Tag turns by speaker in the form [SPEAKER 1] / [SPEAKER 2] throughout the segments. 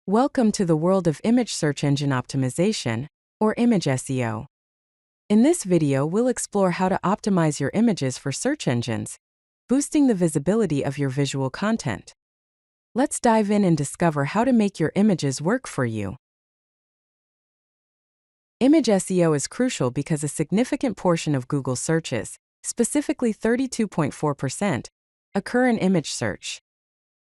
[SPEAKER 1] Welcome to the world of image search engine optimization, or image SEO. In this video, we'll explore how to optimize your images for search engines, boosting the visibility of your visual content. Let's dive in and discover how to make your images work for you. Image SEO is crucial because a significant portion of Google searches, specifically 32.4%, occur in image search.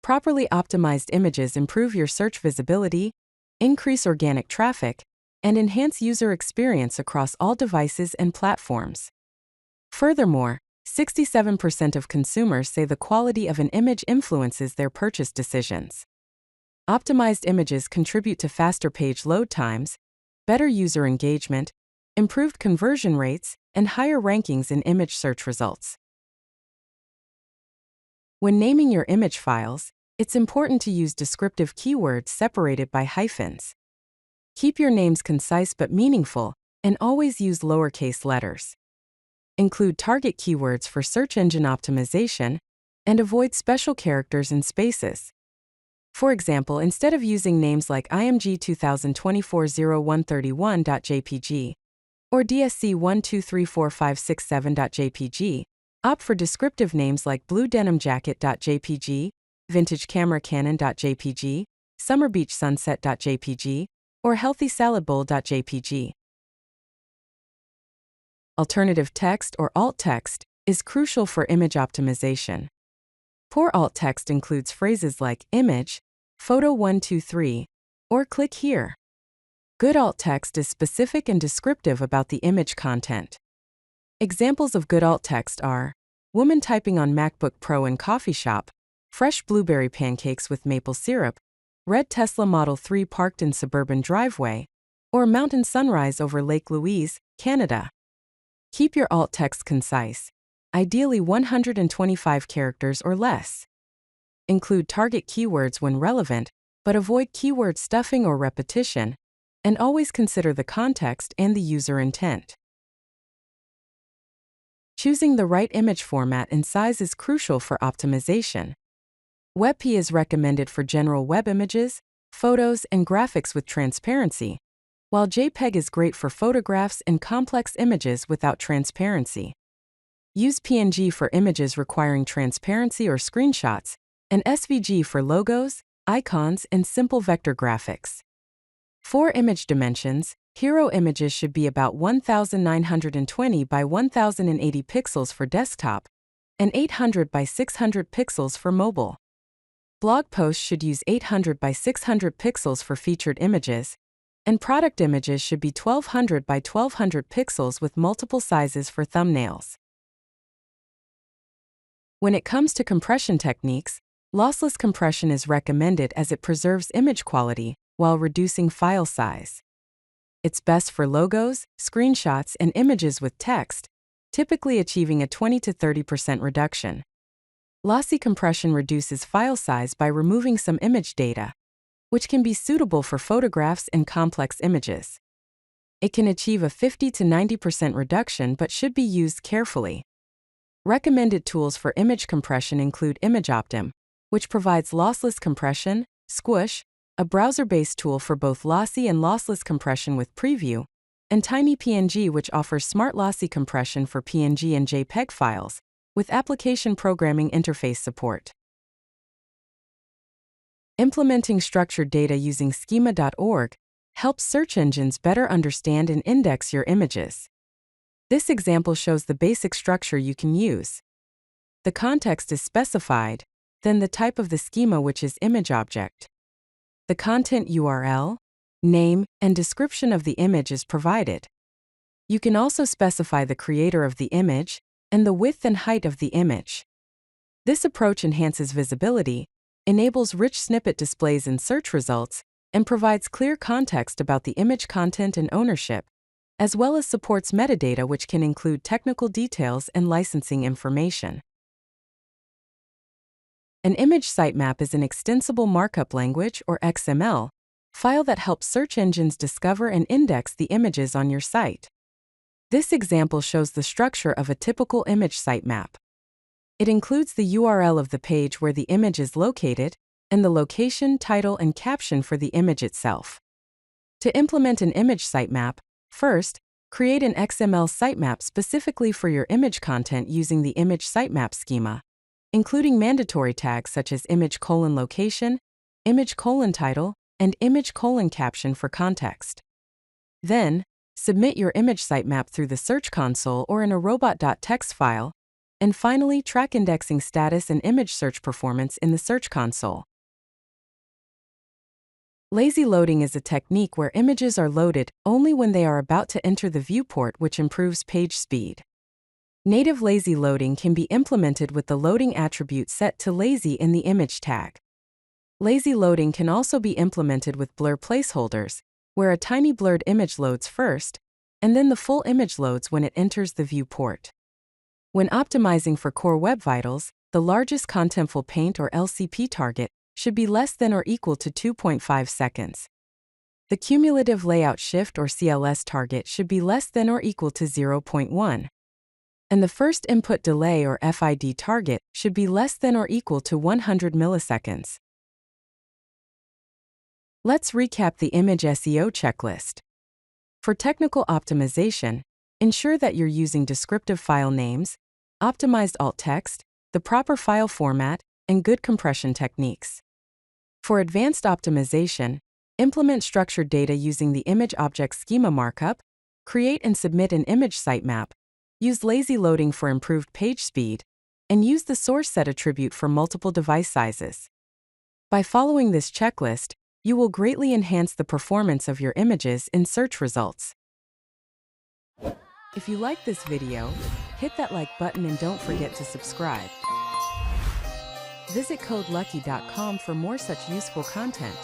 [SPEAKER 1] Properly optimized images improve your search visibility, increase organic traffic, and enhance user experience across all devices and platforms. Furthermore, 67% of consumers say the quality of an image influences their purchase decisions. Optimized images contribute to faster page load times, better user engagement, improved conversion rates, and higher rankings in image search results. When naming your image files, it's important to use descriptive keywords separated by hyphens. Keep your names concise but meaningful, and always use lowercase letters. Include target keywords for search engine optimization, and avoid special characters and spaces. For example, instead of using names like IMG 2024-0131.jpg or DSC 1234567.jpg, opt for descriptive names like bluedenimjacket.jpg, vintagecameracanon.jpg, summerbeachsunset.jpg, or healthysaladbowl.jpg. Alternative text or alt text is crucial for image optimization. Poor alt text includes phrases like image, photo 123, or click here. Good alt text is specific and descriptive about the image content. Examples of good alt text are woman typing on MacBook Pro in coffee shop, fresh blueberry pancakes with maple syrup, red Tesla Model 3 parked in suburban driveway, or mountain sunrise over Lake Louise, Canada. Keep your alt text concise, ideally 125 characters or less. Include target keywords when relevant, but avoid keyword stuffing or repetition, and always consider the context and the user intent. Choosing the right image format and size is crucial for optimization. WebP is recommended for general web images, photos, and graphics with transparency, while JPEG is great for photographs and complex images without transparency. Use PNG for images requiring transparency or screenshots, and SVG for logos, icons, and simple vector graphics. For image dimensions, hero images should be about 1920 by 1080 pixels for desktop and 800 by 600 pixels for mobile. Blog posts should use 800 by 600 pixels for featured images, and product images should be 1200 by 1200 pixels with multiple sizes for thumbnails. When it comes to compression techniques, lossless compression is recommended as it preserves image quality while reducing file size. It's best for logos, screenshots, and images with text, typically achieving a 20 to 30% reduction. Lossy compression reduces file size by removing some image data, which can be suitable for photographs and complex images. It can achieve a 50 to 90% reduction but should be used carefully. Recommended tools for image compression include ImageOptim, which provides lossless compression, Squish, a browser-based tool for both lossy and lossless compression with Preview, and TinyPNG, which offers smart lossy compression for PNG and JPEG files, with application programming interface support. Implementing structured data using schema.org helps search engines better understand and index your images. This example shows the basic structure you can use. The context is specified, then the type of the schema, which is image object. The content URL, name, and description of the image is provided. You can also specify the creator of the image and the width and height of the image. This approach enhances visibility, enables rich snippet displays in search results, and provides clear context about the image content and ownership, as well as supports metadata, which can include technical details and licensing information. An image sitemap is an extensible markup language, or XML, file that helps search engines discover and index the images on your site. This example shows the structure of a typical image sitemap. It includes the URL of the page where the image is located, and the location, title, and caption for the image itself. To implement an image sitemap, first, create an XML sitemap specifically for your image content using the image sitemap schema, including mandatory tags such as image:"location, image:"title, and image:"caption for context. Then, submit your image sitemap through the Search Console or in a robot.txt file, and finally track indexing status and image search performance in the Search Console. Lazy loading is a technique where images are loaded only when they are about to enter the viewport, which improves page speed. Native lazy loading can be implemented with the loading attribute set to lazy in the image tag. Lazy loading can also be implemented with blur placeholders, where a tiny blurred image loads first, and then the full image loads when it enters the viewport. When optimizing for core web vitals, the largest contentful paint or LCP target should be less than or equal to 2.5 seconds. The cumulative layout shift or CLS target should be less than or equal to 0.1. And the first input delay or FID target should be less than or equal to 100 milliseconds. Let's recap the Image SEO checklist. For technical optimization, ensure that you're using descriptive file names, optimized alt text, the proper file format, and good compression techniques. For advanced optimization, implement structured data using the image object schema markup, create and submit an image sitemap, use lazy loading for improved page speed, and use the source set attribute for multiple device sizes. By following this checklist, you will greatly enhance the performance of your images in search results. If you like this video, hit that like button and don't forget to subscribe. Visit codelucky.com for more such useful content.